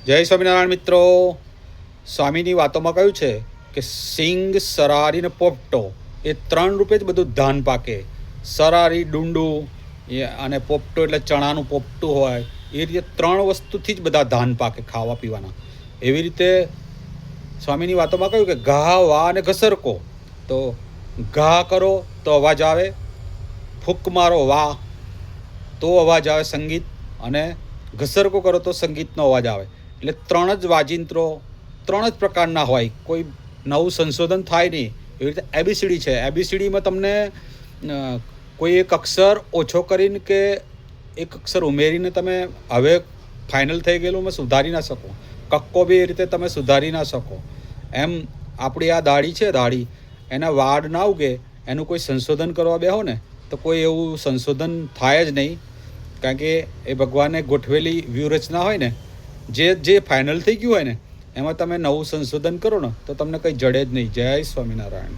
જય સ્વામિનારાયણ મિત્રો. સ્વામીની વાતોમાં કહ્યું છે કે સિંગ, સરારી ને પોપટો એ 3 રૂપે જ બધું ધાન પાકે. સરારી ડુંડું અને પોપટો એટલે ચણાનું પોપટું હોય, એ રીતે 3 વસ્તુથી જ બધા ધાન પાકે ખાવા પીવાના. એવી રીતે સ્વામીની વાતોમાં કહ્યું કે ઘા, વા અને ઘસરકો. તો ઘા કરો તો અવાજ આવે, ફૂંક મારો વા તો અવાજ આવે સંગીત, અને ઘસરકો કરો તો સંગીતનો અવાજ આવે. એટલે 3 જ વાજિંત્રો 3 જ પ્રકારના હોય, કોઈ નવું સંશોધન થાય નહીં. એવી રીતે એબીસીડી છે. એબીસીડીમાં તમને કોઈ એક અક્ષર ઓછો કરીને કે એક અક્ષર ઉમેરીને તમે હવે ફાઇનલ થઈ ગયેલું મેં સુધારી ના શકો. કક્કો બી એ રીતે તમે સુધારી ના શકો. એમ આપણી આ દાઢી છે, દાઢી એના વાડ ના ઉગે, એનું કોઈ સંશોધન કરવા બેહો ને તો કોઈ એવું સંશોધન થાય જ નહીં. કારણ કે એ ભગવાને ગોઠવેલી વ્યૂહરચના હોય ને, જે ફાઇનલ થઈ ગયું હોય ને એમાં તમે નવું સંશોધન કરો ને તો તમને કંઈ જડે જ નહીં. જય સ્વામિનારાયણ.